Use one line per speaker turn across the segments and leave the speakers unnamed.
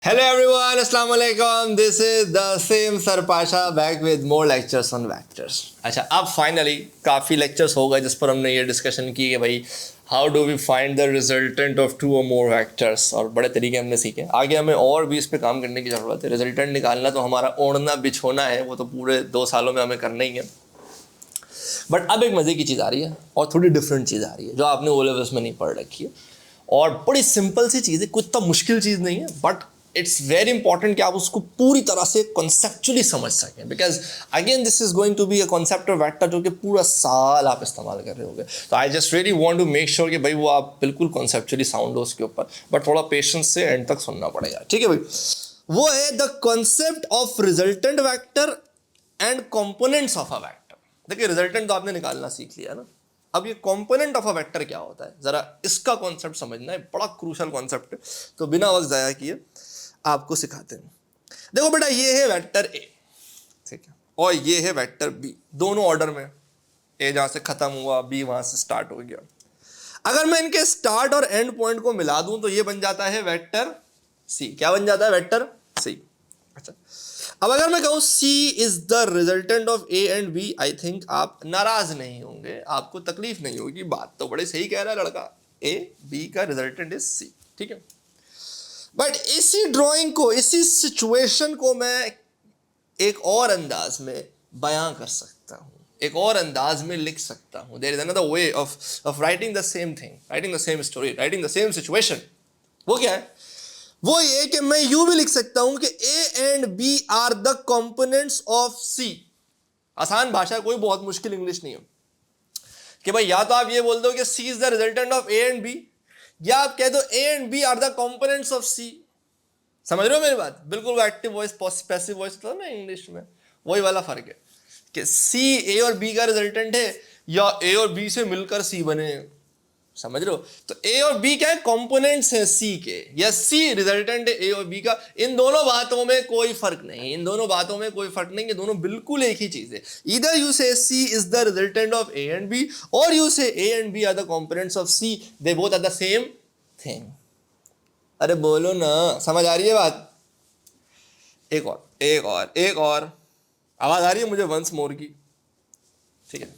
Hello everyone, Assalamu alaikum. This is the same Sir Pasha back with more lectures on vectors. अच्छा, अब finally काफ़ी lectures हो गए जिस पर हमने ये डिस्कशन की कि भाई how do we find the resultant of two और मोर वेक्टर्स, और बड़े तरीके हमने सीखे. आगे हमें और भी इस पर काम करने की ज़रूरत है. रिजल्टेंट निकालना तो हमारा ओढ़ना बिछोना है, वो तो पूरे 2 सालों में हमें करना ही है. बट अब एक मज़े की चीज़ आ रही है और थोड़ी डिफरेंट चीज़ आ रही है जो आपने ओ लेवल्स में नहीं पढ़ रखी है, और बड़ी सिंपल सी चीज़ है, कुछ तो मुश्किल चीज़ नहीं है, बट इट्स वेरी इंपॉर्टेंट कि आप उसको पूरी तरह से कॉन्सेप्चुअली समझ सकें. Because again this is going to be a concept of vector जो कि पूरा साल आप इस्तेमाल कर रहे होगे. तो I just really want to make sure कि भाई वो आप बिल्कुल कॉन्सेप्चुअली साउंड हो उसके ऊपर, बट थोड़ा पेशेंस से एंड तक सुनना पड़ेगा. ठीक है भाई. वो है the concept of resultant vector and components of a vector. देखिए, रिजल्टेंट तो आपने निकालना सीख लिया ना. अब ये कंपोनेंट ऑफ अ वेक्टर क्या होता है, जरा इसका कॉन्सेप्ट समझना है. बड़ा क्रूशल कॉन्सेप्ट है, तो बिना वक्त जाया किए आपको सिखाते हैं. देखो बेटा, ये है वेक्टर ए, ठीक है, और ये है वेक्टर बी. दोनों ऑर्डर में, ए जहां से खत्म हुआ, बी वहां से स्टार्ट हो गया. अगर मैं इनके स्टार्ट और एंड पॉइंट को मिला दूं तो ये बन जाता है वेक्टर सी. क्या बन जाता है? Vector C. अच्छा, अब अगर मैं कहूं C is the resultant of A and B, I think आप नाराज नहीं होंगे, आपको तकलीफ नहीं होगी. बात तो बड़े सही कह रहा है लड़का, ए बी का रिजल्टेंट इज सी. ठीक है, बट इसी ड्राइंग को, इसी सिचुएशन को मैं एक और अंदाज में बयां कर सकता हूं, एक और अंदाज में लिख सकता हूं. There is another way of writing the same thing, writing the same story, writing the same situation. वो क्या है? वो ये कि मैं यूं भी लिख सकता हूं कि A and B are the components of C. आसान भाषा, कोई बहुत मुश्किल इंग्लिश नहीं है कि भाई या तो आप ये बोल दो कि C is the resultant of A and B, या आप कह दो A and B are the components of C. समझ रहे हो मेरी बात? बिल्कुल वो एक्टिव वॉइस पैसिव वॉइस होता है ना इंग्लिश में, वही वाला फर्क है कि सी ए और बी का रिजल्टेंट है या ए और बी से मिलकर सी बने. समझ रहे हो? तो ए और बी क्या है? कंपोनेंट्स हैं सी के, या सी रिजल्टेंट है ए और बी का. इन दोनों बातों में कोई फर्क नहीं, इन दोनों बातों में कोई फर्क नहीं है. दोनों बिल्कुल एक ही चीज है. इधर you say C is the resultant of A and B, और you say A and B are the components of C. They both are the same thing. अरे बोलो ना, समझ आ रही है बात? एक और, एक और, एक और. आवाज आ रही है मुझे वंस मोर की? ठीक है,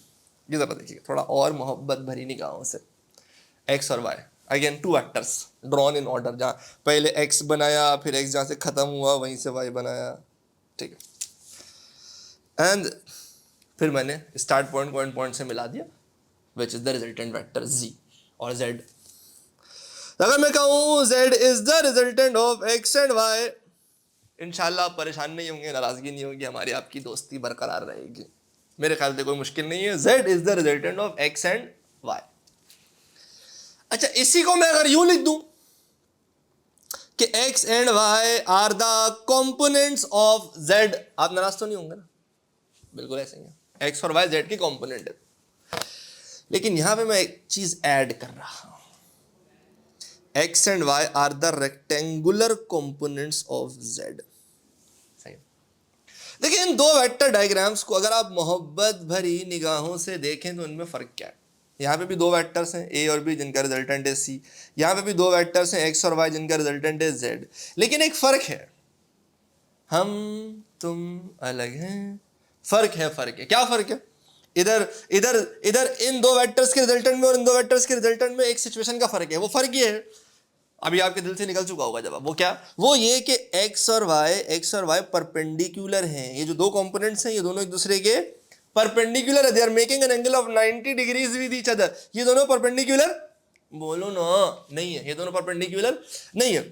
ये जरा देखिए थोड़ा और मोहब्बत भरी निगाहों से. एक्स और Y, again two vectors drawn in order. जहाँ पहले एक्स बनाया, फिर एक्स जहाँ से खत्म हुआ वहीं से वाई बनाया. ठीक है, एंड फिर मैंने स्टार्ट पॉइंट को एंड पॉइंट से मिला दिया, which is the resultant vector जी और जेड. अगर मैं कहूँ z is the resultant of x and y, इंशाल्लाह आप परेशान नहीं होंगे, नाराजगी नहीं होगी, हमारी आपकी दोस्ती बरकरार रहेगी. मेरे ख्याल से कोई मुश्किल नहीं है. z is the resultant of x and y. अच्छा, इसी को मैं अगर यूं लिख दूं कि x and y are the components of z, आप नाराज तो नहीं होंगे ना? बिल्कुल ऐसे ही है, x और y z की कंपोनेंट है. लेकिन यहां पे मैं एक चीज ऐड कर रहा हूं, x and y are the rectangular components of z. सही. देखिए, इन दो वेक्टर डायग्राम्स को अगर आप मोहब्बत भरी निगाहों से देखें तो इनमें फर्क क्या है? यहाँ पे भी दो वेक्टर्स हैं a और b जिनका रिजल्टेंट है c. यहाँ पे भी दो वेक्टर्स हैं x और y जिनका रिजल्टेंट है z. लेकिन एक फर्क है, हम तुम अलग हैं. फर्क है, फर्क है. क्या फर्क है? इधर इधर इधर इन दो वेक्टर्स के रिजल्टेंट में और इन दो वेक्टर्स के रिजल्टेंट में एक सिचुएशन का फर्क है. वो फर्क ये है, अभी आपके दिल से निकल चुका होगा जवाब. वो क्या? वो ये कि x और y परपेंडिकुलर हैं. ये जो दो कंपोनेंट्स हैं ये दोनों एक दूसरे के परपेंडिकुलर है. They are making an angle of 90 degrees with each other. ये दोनों परपेंडिकुलर, बोलो ना, नहीं है. ये दोनों परपेंडिकुलर नहीं है.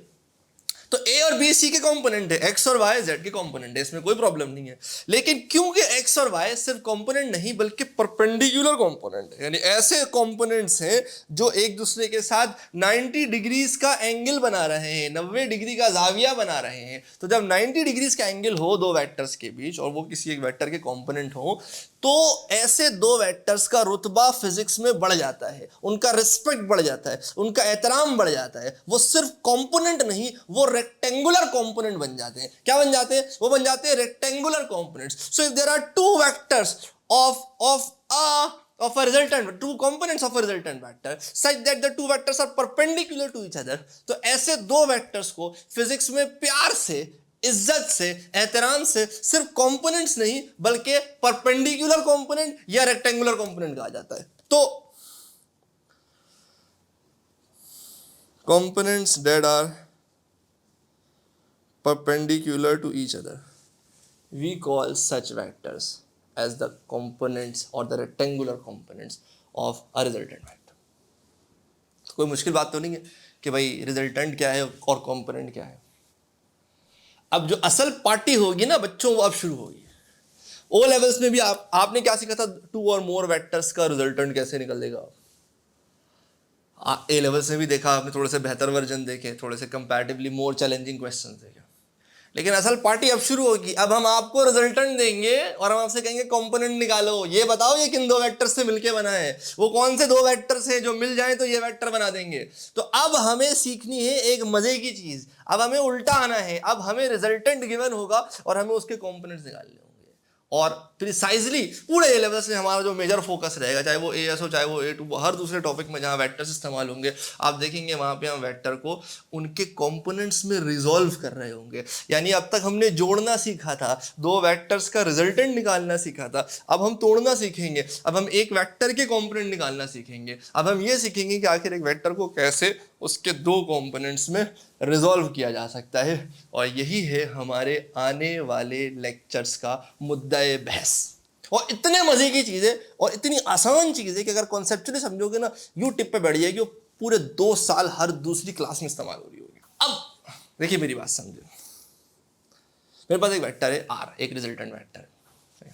तो ए और बी सी के कंपोनेंट है, एक्स और वाई जेड के कंपोनेंट है, इसमें कोई प्रॉब्लम नहीं है. लेकिन क्योंकि एक्स और वाई सिर्फ कंपोनेंट नहीं बल्कि परपेंडिकुलर कंपोनेंट है, यानी ऐसे कंपोनेंट्स हैं जो एक दूसरे के साथ 90 डिग्रीज का एंगल बना रहे हैं, 90 डिग्री का जाविया बना रहे हैं. तो जब 90 डिग्रीज का एंगल हो दो वेक्टर्स के बीच और वो किसी एक वेक्टर के कंपोनेंट हो, तो ऐसे दो वेक्टर्स का रुतबा फिजिक्स में बढ़ जाता है, उनका रिस्पेक्ट बढ़ जाता है, उनका एहतराम बढ़ जाता है. वो सिर्फ कंपोनेंट नहीं, वो रेक्टेंगुलर कंपोनेंट बन जाते हैं. क्या बन जाते हैं? वो बन जाते हैं rectangular components. So if there are two vectors of of a resultant, two components of a resultant vector such that the two vectors are perpendicular to each other. तो ऐसे दो वेक्टर्स को फिजिक्स में प्यार से, इज्जत से, एहतराम से सिर्फ कंपोनेंट्स नहीं बल्कि परपेंडिकुलर कंपोनेंट या रेक्टेंगुलर कंपोनेंट कहा जाता है. तो components that are perpendicular to each other, we call such vectors as the components or the rectangular components of a resultant vector. तो कोई मुश्किल बात तो नहीं है कि भाई रिजल्टेंट क्या है और कंपोनेंट क्या है. अब जो असल पार्टी होगी ना बच्चों वो अब शुरू होगी. ओ लेवल्स में भी आपने क्या सीखा था, टू और मोर वेक्टर्स का रिजल्टेंट कैसे निकलेगा. ए लेवल्स में भी देखा आपने, थोड़े से बेहतर वर्जन देखे, थोड़े से कंपैरेटिवली मोर चैलेंजिंग क्वेश्चन देखे. लेकिन असल पार्टी अब शुरू होगी. अब हम आपको रिजल्टेंट देंगे और हम आपसे कहेंगे कंपोनेंट निकालो, ये बताओ ये किन दो वेक्टर से मिलके बना है, वो कौन से दो वेक्टर से जो मिल जाए तो ये वेक्टर बना देंगे. तो अब हमें सीखनी है एक मजे की चीज. अब हमें उल्टा आना है. अब हमें रिजल्टेंट गिवन होगा और हमें उसके कंपोनेंट्स निकालने होंगे. और प्रिसाइजली पूरे ए लेवल्स में हमारा जो मेजर फोकस रहेगा, चाहे वो एएस हो चाहे वो ए2, हर दूसरे टॉपिक में जहाँ वेक्टर्स इस्तेमाल होंगे आप देखेंगे वहाँ पे हम वेक्टर को उनके कंपोनेंट्स में रिजॉल्व कर रहे होंगे. यानी अब तक हमने जोड़ना सीखा था, दो वेक्टर्स का रिजल्टेंट निकालना सीखा था. अब हम तोड़ना सीखेंगे. अब हम एक वेक्टर के कंपोनेंट निकालना सीखेंगे. अब हम ये सीखेंगे कि आखिर एक वेक्टर को कैसे उसके दो कंपोनेंट्स में रिजॉल्व किया जा सकता है. और यही है हमारे आने वाले लेक्चर्स का मुद्दा-ए बहस. और इतने मजे की चीजें और इतनी आसान चीजें कि अगर कॉन्सेप्चुअली समझोगे ना, यू टिप पे बैठ जाएगी. वो पूरे 2 साल हर दूसरी क्लास में इस्तेमाल हो रही होगी. अब देखिए मेरी बात समझे. मेरे पास एक वेक्टर है आर, एक रिजल्टेंट वेक्टर है,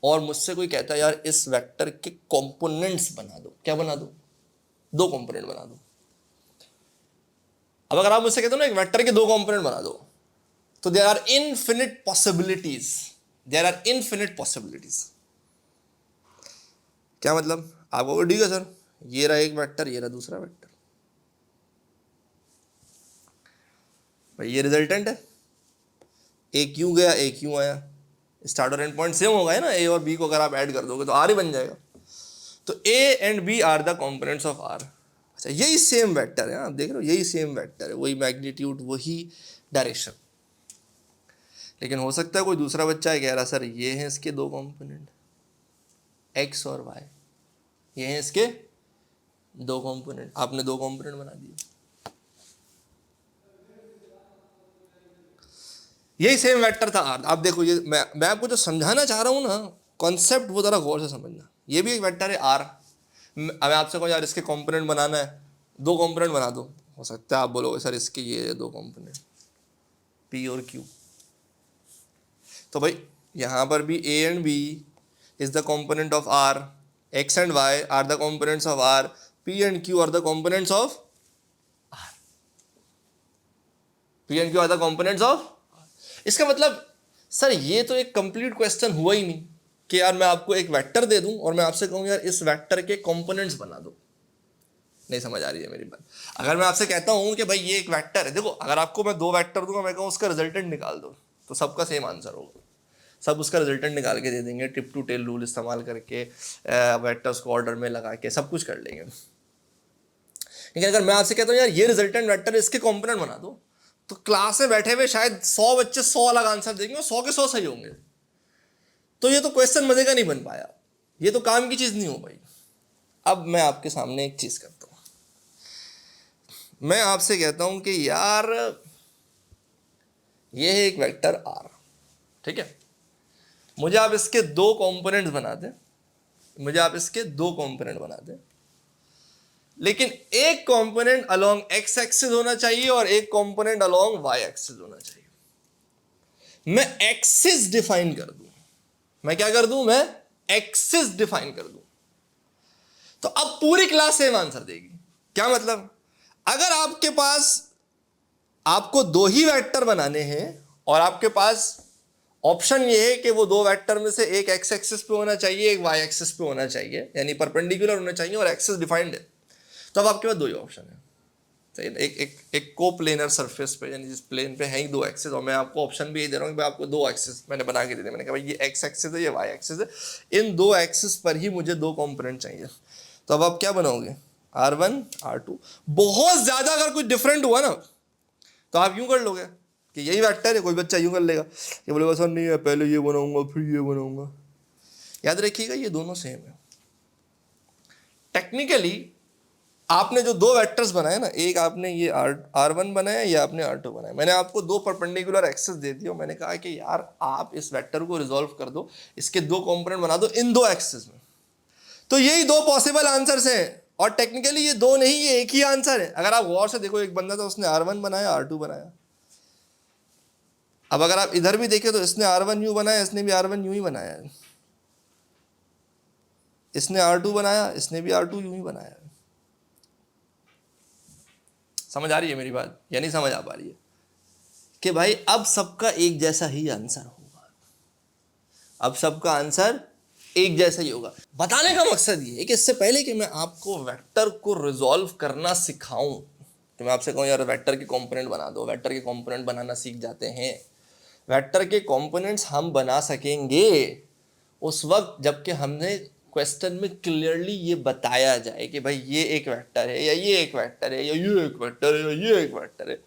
और मुझसे कोई कहता है यार इस वेक्टर के कंपोनेंट्स बना दो. क्या बना दो? दो कंपोनेंट बना दो. अब अगर आप मुझसे कहते हो ना एक वेक्टर के दो कंपोनेंट बना दो, तो there are infinite possibilities. There are infinite possibilities. क्या मतलब? आपको ठीक है सर, ये रहा एक वेक्टर, ये रहा दूसरा वेक्टर. भाई ये रिजल्टेंट है, एक यूं गया एक यूं आया, स्टार्ट और एंड पॉइंट सेम होगा है ना. ए और बी को अगर आप ऐड कर दोगे तो आर ही बन जाएगा. तो A and B are the components of R. अच्छा यही सेम वेक्टर है, आप देख रहे हो, यही सेम वेक्टर है, वही मैग्नीट्यूड, वही डायरेक्शन. लेकिन हो सकता है कोई दूसरा बच्चा है कह रहा सर ये हैं इसके दो कंपोनेंट, एक्स और वाई, ये हैं इसके दो कंपोनेंट. आपने दो कंपोनेंट बना दिए. यही सेम वेक्टर था आर. आप देखो ये मैं आपको जो समझाना चाह रहा हूँ ना कॉन्सेप्ट, वो जरा गौर से समझना. ये भी एक वेक्टर है आर. मैं आपसे कहूँ यार इसके कंपोनेंट बनाना है, दो कंपोनेंट बना दो. हो सकता है आप बोलोगे सर इसके ये दो कंपोनेंट पी और क्यू. तो भाई यहाँ पर भी A and B is the component of R, X and Y are the components of R, P and Q are the components of R. P and Q are the components of. इसका मतलब sir ये तो एक complete question हुआ ही नहीं कि यार मैं आपको एक वेक्टर दे दूं और मैं आपसे कहूँ यार इस वेक्टर के कंपोनेंट्स बना दो. नहीं समझ आ रही है मेरी बात. अगर मैं आपसे कहता हूँ कि भाई ये एक वेक्टर है, देखो अगर आपको मैं दो वेक्टर दूंगा, मैं कहूँ उसका रिजल्टेंट निकाल दो, तो सबका सेम आंसर होगा. सब उसका रिजल्टेंट निकाल के दे देंगे, टिप टू टेल रूल इस्तेमाल करके, वेक्टर्स को ऑर्डर में लगा के सब कुछ कर लेंगे. लेकिन अगर मैं आपसे कहता हूँ यार ये रिजल्टेंट वेक्टर है, इसके कंपोनेंट बना दो, तो क्लास में बैठे हुए शायद 100 बच्चे 100 अलग आंसर देंगे और 100 के 100 सही होंगे. तो ये तो क्वेश्चन मजे का नहीं बन पाया, ये तो काम की चीज नहीं हो पाई. अब मैं आपके सामने एक चीज करता हूं. मैं आपसे कहता हूं कि यार ये है एक वेक्टर आर, ठीक है. मुझे आप इसके दो कंपोनेंट्स बना दें, मुझे आप इसके दो कंपोनेंट बना दें, लेकिन एक कंपोनेंट अलोंग एक्स एक्सिस होना चाहिए और एक कंपोनेंट अलोंग वाई एक्सिस होना चाहिए. मैं एक्सिस डिफाइन कर दूं, मैं क्या कर दूं, मैं एक्सिस डिफाइन कर दूं, तो अब पूरी क्लास सेम आंसर देगी. क्या मतलब? अगर आपके पास, आपको दो ही वेक्टर बनाने हैं और आपके पास ऑप्शन ये है कि वो दो वेक्टर में से एक एक्स एक्सिस पे होना चाहिए, एक वाई एक्सिस पे होना चाहिए, यानी परपेंडिकुलर होना चाहिए और एक्सिस डिफाइंड है, तो अब आपके पास दो ही ऑप्शन है. सही ना, एक कोप्लेनर सरफेस पे, यानी जिस प्लेन पे है ही दो एक्सिस, और मैं आपको ऑप्शन भी ये दे रहा हूँ कि भाई आपको दो एक्सिस मैंने बना के दे दिया। मैंने कहा भाई ये एक्स एक्सिस है, ये वाई एक्सिस है, इन दो एक्सिस पर ही मुझे दो कंपोनेंट चाहिए। तो अब आप क्या बनाओगे, R1 R2। बहुत ज्यादा अगर कुछ डिफरेंट हुआ ना तो आप यूं कर लोगे कि यही वेक्टर है, कोई बच्चा यूं कर लेगा, ये बोलेगा सर नहीं है, पहले ये बनाऊंगा फिर ये बनाऊंगा। याद रखिएगा ये दोनों सेम है। टेक्निकली आपने जो दो वेक्टर्स बनाए ना, एक आपने ये R1 बनाया, ये आपने R2 बनाया, मैंने आपको दो परपेंडिकुलर एक्सिस दे दिया और मैंने कहा कि यार आप इस वेक्टर को रिजॉल्व कर दो, इसके दो कंपोनेंट बना दो इन दो एक्सिस में। तो यही दो पॉसिबल आंसर्स हैं, और टेक्निकली ये दो नहीं, ये एक ही आंसर है। अगर आप गौर से देखो, एक बंदा था उसने R1 बनाया, R2 बनाया। अब अगर आप इधर भी देखें तो इसने R1 यूं बनाया, इसने भी R1 यूं ही बनाया है, इसने R2 बनाया, इसने भी R2 यूं ही बनाया है। समझ आ रही है मेरी बात या नहीं समझ आ पा रही है? कि भाई अब सबका एक जैसा ही आंसर होगा, अब सबका आंसर एक जैसा ही होगा। बताने का मकसद ये है कि इससे पहले कि मैं आपको वेक्टर को रिजॉल्व करना सिखाऊं, तो मैं आपसे कहूं यार वेक्टर के कंपोनेंट बना दो, वेक्टर के कंपोनेंट बनाना सीख जाते हैं। वेक्टर के कंपोनेंट्स हम बना सकेंगे उस वक्त जबकि हमने क्वेश्चन में क्लियरली ये बताया जाए कि भाई ये एक वेक्टर है, या ये एक वेक्टर है, या ये एक वेक्टर है, या ये एक वेक्टर है,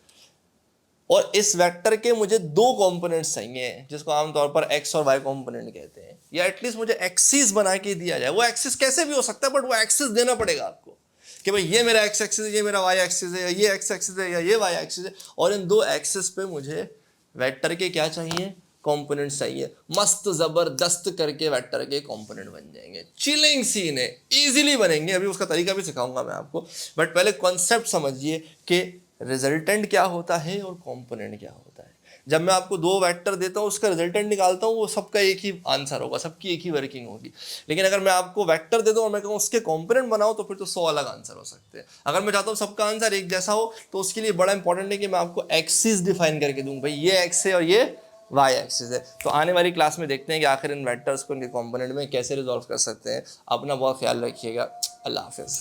और इस वेक्टर के मुझे दो कंपोनेंट्स चाहिए जिसको आमतौर पर एक्स और वाई कंपोनेंट कहते हैं, या एटलीस्ट मुझे एक्सिस बना के दिया जाए। वो एक्सिस कैसे भी हो सकता है, बट वो एक्सिस देना पड़ेगा आपको कि भाई ये मेरा एक्स एक्सिस है, ये मेरा वाई एक्सिस है, या ये एक्स एक्सिस है, या ये वाई एक्सिस है, और इन दो एक्सिस पे मुझे वेक्टर के क्या चाहिए, कंपोनेंट्स चाहिए। मस्त जबरदस्त करके वेक्टर के कंपोनेंट बन जाएंगे। चिलिंग सीन है, इजीली बनेंगे। अभी उसका तरीका भी सिखाऊंगा मैं आपको, बट पहले कॉन्सेप्ट समझिए कि रिजल्टेंट क्या होता है और कंपोनेंट क्या होता है। जब मैं आपको दो वेक्टर देता हूँ, उसका रिजल्टेंट निकालता हूँ, वो सबका एक ही आंसर होगा, सबकी एक ही वर्किंग होगी। लेकिन अगर मैं आपको वेक्टर दे दूँ और मैं कहूँ उसके कंपोनेंट बनाओ, तो फिर तो 100 अलग आंसर हो सकते हैं। अगर मैं चाहता हूँ सबका आंसर एक जैसा हो, तो उसके लिए बड़ा इंपॉर्टेंट है कि मैं आपको एक्सिस डिफाइन करके दूँ, भाई ये एक्स है और ये वाई एक्सिस है। तो आने वाली क्लास में देखते हैं कि आखिर इन वेक्टर्स को इनके कंपोनेंट में कैसे रिजॉल्व कर सकते हैं। अपना बहुत ख्याल रखिएगा। अल्लाह हाफिज़।